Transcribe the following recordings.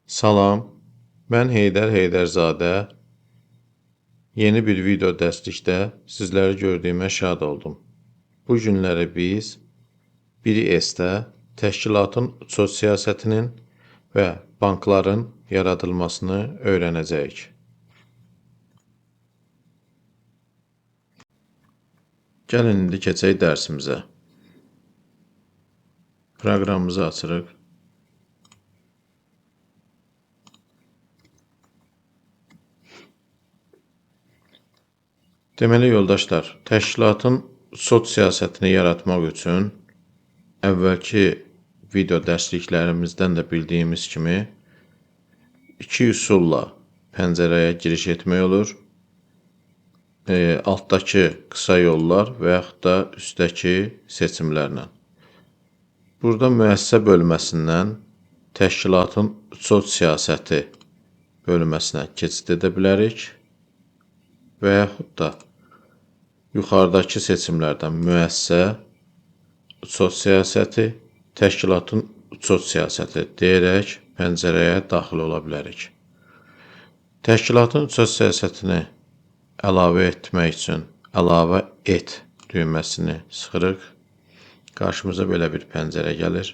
Salam, mən Heydər Heydərzadə. Yeni bir video dərslikdə sizləri gördüyümə şad oldum. Bu günləri biz 1S-də təşkilatın uçot siyasətinin və bankların yaradılmasını öyrənəcəyik. Gəlin indi keçək dərsimizə. Proqramımızı açırıq. Deməli yoldaşlar, təşkilatın uçot siyasətini yaratmaq üçün əvvəlki video dərsliklərimizdən də bildiyimiz kimi iki üsulla pəncərəyə giriş etmək olur. Altdakı qısa yollar və yaxud da üstdəki seçimlərlə. Burada müəssisə bölməsindən təşkilatın uçot siyasəti bölməsinə keçid edə bilərik və yaxud da yuxarıdakı seçimlərdən müəssisə, uçot siyasəti, təşkilatın uçot siyasəti deyərək pəncərəyə daxil ola bilərik. Təşkilatın uçot siyasətini əlavə etmək üçün əlavə et düyməsini sıxırıq. Qarşımıza belə bir pəncərə gəlir.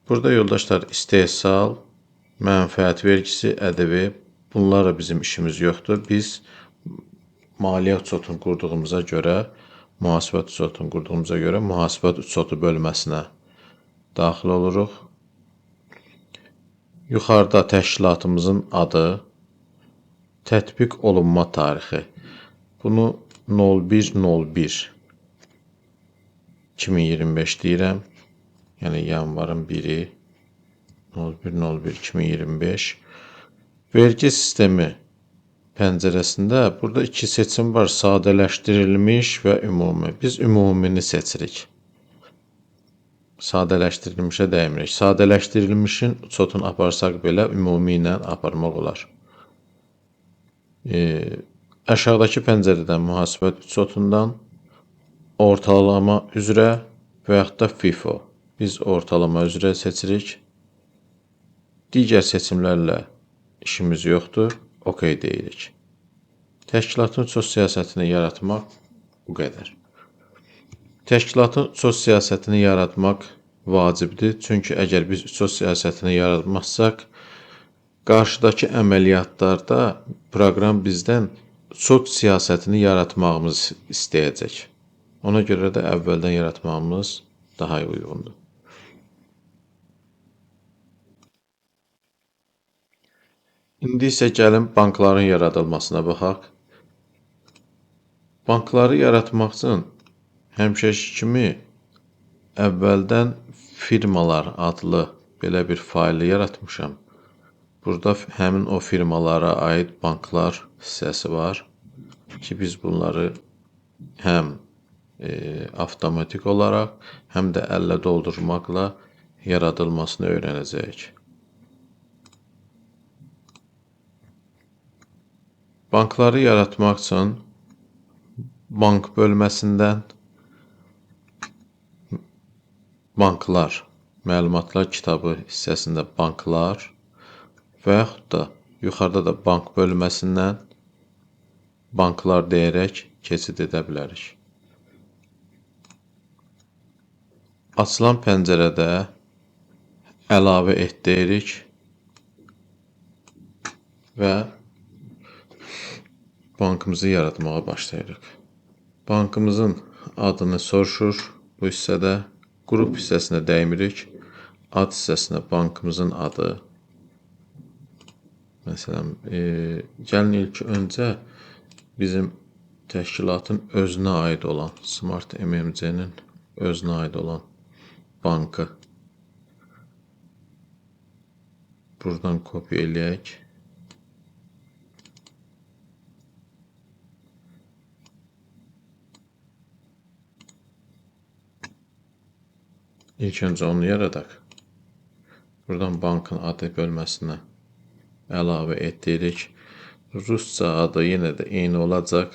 Burada yoldaşlar istehsal, mənfəət vergisi, ƏDV bunlarla bizim işimiz yoxdur. Biz maliyyə uçotunu qurduğumuza görə, mühasibət uçotunu qurduğumuza görə mühasibət uçotu bölməsinə daxil oluruq. Yuxarıda təşkilatımızın adı, tətbiq olunma tarixi. Bunu 01.01.2025 deyirəm. Yəni yanvarın 1-i 01.01.2025. Vergi sistemi pəncərəsində burada iki seçim var. Sadələşdirilmiş və ümumi. Biz ümumini seçirik. Sadələşdirilmişə dəymirik. Sadələşdirilmişin uçotunu aparsaq belə ümumi ilə aparmaq olar. Aşağıdakı pəncərədən mühasibət uçotundan ortalama üzrə və yaxud da FIFO. Biz ortalama üzrə seçirik. Digər seçimlərlə işimiz yoxdur. OK deyirik. Təşkilatın uçot siyasətini yaratmaq bu qədər. Təşkilatın uçot siyasətini yaratmaq vacibdir. Çünki əgər biz uçot siyasətini yaratmazsaq, qarşıdakı əməliyyatlarda proqram bizdən uçot siyasətini yaratmağımız istəyəcək. Ona görə də əvvəldən yaratmağımız daha uyğundur. İndi isə gəlin bankların yaradılmasına baxaq. Bankları yaratmaq üçün həmişəki kimi əvvəldən firmalar adlı belə bir faylı yaratmışam. Burada həmin o firmalara aid banklar hissəsi var ki, biz bunları həm avtomatik olaraq, həm də əllə doldurmaqla yaradılmasını öyrənəcəyik. Bankları yaratmaq üçün bank bölməsindən banklar, məlumatlar kitabı hissəsində banklar və yaxud da yuxarıda da bank bölməsindən banklar deyərək keçid edə bilərik. Açılan pəncərədə əlavə et deyirik və bankımızı yaratmağa başlayırıq. Bankımızın adını soruşur bu hissədə. Qrup hissəsinə dəymirik. Ad hissəsinə bankımızın adı. Məsələn, gəlin ilk öncə bizim təşkilatın özünə aid olan, Smart MMC-nin özünə aid olan bankı buradan kopya eləyək. İlk öncə onu yaradaq. Buradan bankın adı bölməsinə əlavə et deyirik. Rusca adı yenə də eyni olacaq.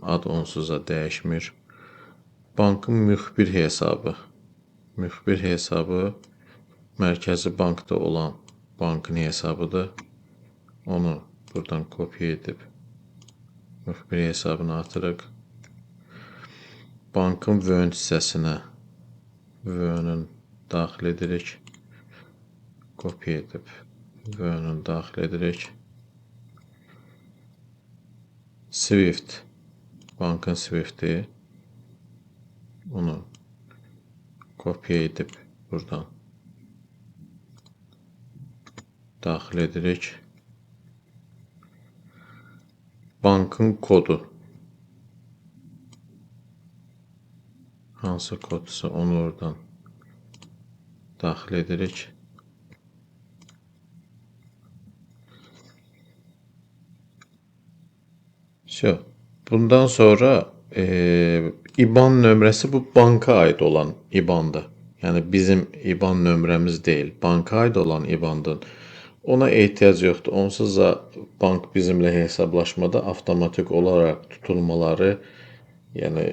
Ad onsuz da dəyişmir. Bankın müxbir hesabı. Müxbir hesabı Mərkəzi Bankda olan bankın hesabıdır. Onu buradan kopya edib müxbir hesabına atırıq. Bankın vön hissəsinə vönün daxil edirik. Kopya edib vönün daxil edirik. Swift. Bankın Swift'i. Onu kopya edib buradan daxil edirik. Bankın kodu. Hansı kodsa onu oradan daxil edirik. Bundan sonra IBAN nömrəsi bu banka aid olan IBAN'dır. Yəni bizim IBAN nömrəmiz deyil, banka aid olan IBAN'dır. Ona ehtiyac yoxdur. Onsuz da bank bizimlə hesablaşmada avtomatik olaraq tutulmaları, yəni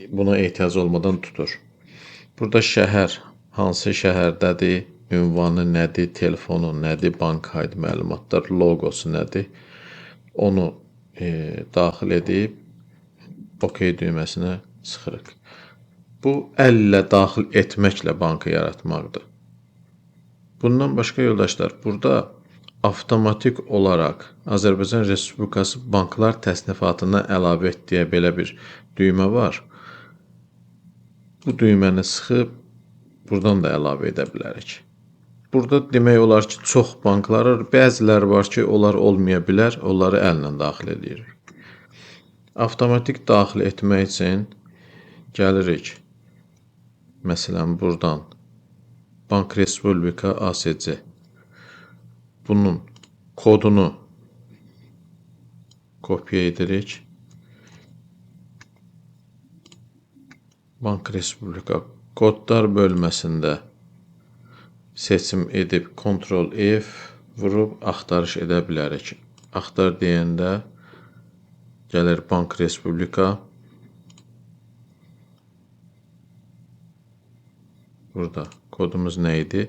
buna ehtiyac olmadan tutur. Burada şəhər, hansı şəhərdədir, ünvanı nədir, telefonu nədir, banka aid məlumatlar, logosu nədir, onu daxil edib OK düyməsinə sıxırıq. Bu əl ilə daxil etməklə bankı yaratmaqdır. Bundan başqa yoldaşlar, burada avtomatik olaraq Azərbaycan Respublikası Banklar Təsnifatına əlavə et deyə belə bir düymə var. Bu düyməni sıxıb buradan da əlavə edə bilərik. Burada demək olar ki, çox banklar var. Bəziləri var ki, onlar olmaya bilər. Onları əllə daxil edirik. Avtomatik daxil etmək üçün gəlirik. Məsələn, buradan Bank Respublika ASC. Bunun kodunu kopya edirik. Bank Respublika kodlar bölməsində seçim edib Ctrl F vurub axtarış edə bilərik. Axtar deyəndə gəlir Bank Respublika. Burada kodumuz nə idi?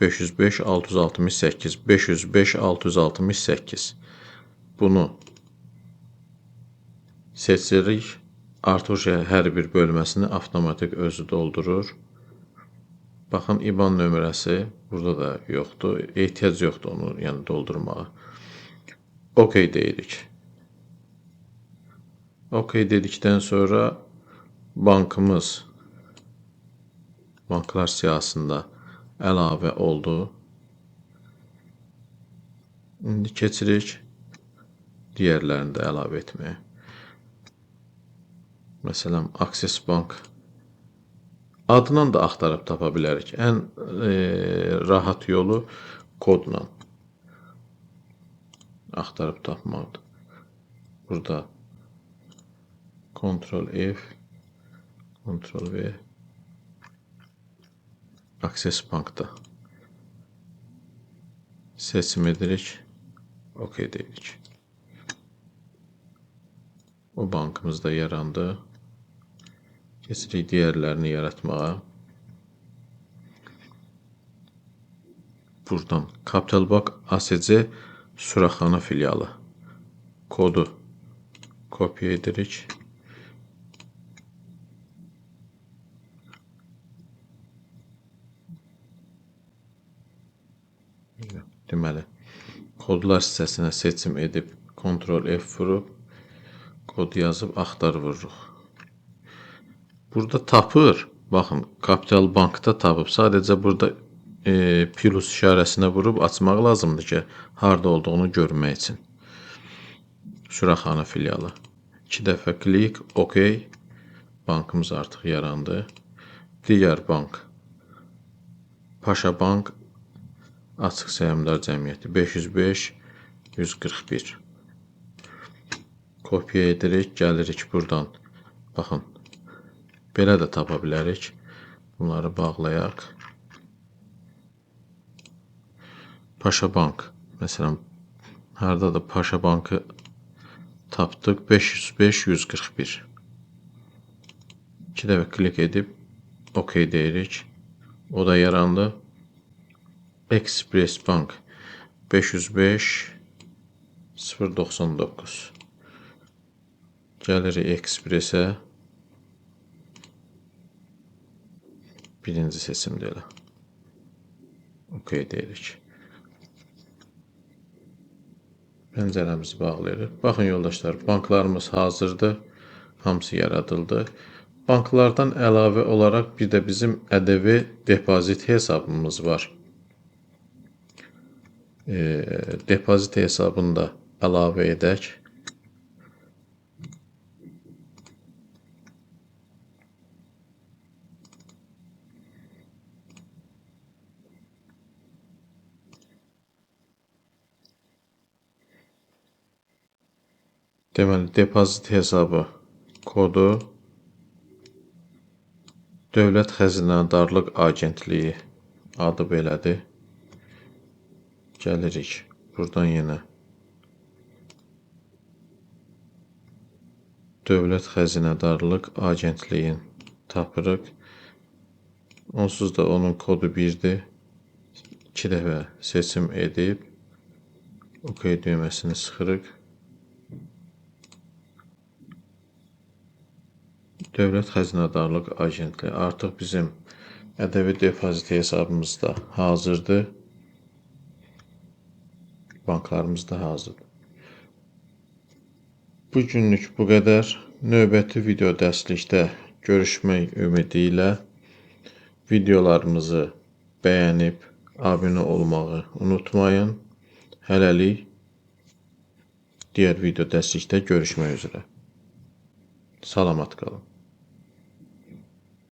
505 668 505 668. Bunu seçirik. Artıq hər bir bölməsini avtomatik özü doldurur. Baxın, IBAN nömrəsi burada da yoxdur. Ehtiyac yoxdur onu, yəni doldurmağa. OK deyirik. OK dedikdən sonra bankımız banklar siyahısında əlavə oldu. İndi keçirik digərlərini də əlavə etməyə. Məsələn, Access Bank adından da axtarıb tapa bilərik. Ən rahat yolu kodla axtarıb tapmaqdır. Burada Ctrl F, Ctrl V, Access Bank'da seçim edirik, OK deyirik. O bankımızda yarandı. Keçirik digərlərini yaratmağa. Buradan Capital Bank ASC Suraxana filialı kodu kopya edirik. Deməli, kodlar hissəsinə seçim edib Ctrl F vurub kod yazıb axtar vururuq. Burada tapır. Baxın, Capital Bankda tapıb. Sadəcə burada plus işarəsinə vurub açmaq lazımdır ki, harda olduğunu görmək üçün. Suraxana filialı. 2 dəfə klik, OK. Bankımız artıq yarandı. Digər bank. Paşa Bank Açıq Səhmdar Cəmiyyəti 505 141. Kopya edirik, gəlirik buradan. Baxın, belə də tapa bilərik. Bunları bağlayaq. Paşa Bank. Məsələn, haradadır Paşa Bankı tapdıq 505 141. 2 dəfə klik edib OK deyirik. O da yarandı. Express Bank 505 099. Gəlirik Express-ə. Birinci seçimdə elə. OK deyirik. Pəncərəmizi bağlayırıq. Baxın yoldaşlar, banklarımız hazırdır. Hamısı yaradıldı. Banklardan əlavə olaraq bir də bizim ƏDV depozit hesabımız var. Depozit hesabını da əlavə edək. Deməli, depozit hesabı kodu Dövlət Xəzinədarlıq Agentliyi adı belədir. Gəlirik. Buradan yenə Dövlət Xəzinədarlıq Agentliyin tapırıq. Onsuz da onun kodu 1-dir. 2 dəfə seçim edib OK düyməsini sıxırıq. Dövlət Xəzinədarlıq Agentliyi artıq bizim ƏDV depozit hesabımız da hazırdır. Banklarımız da hazırdır. Bu günlük bu qədər. Növbəti video dərslikdə görüşmək ümidi ilə videolarımızı bəyənib abunə olmağı unutmayın. Hələlik digər video dərslikdə görüşmək üzrə. Salamat qalın.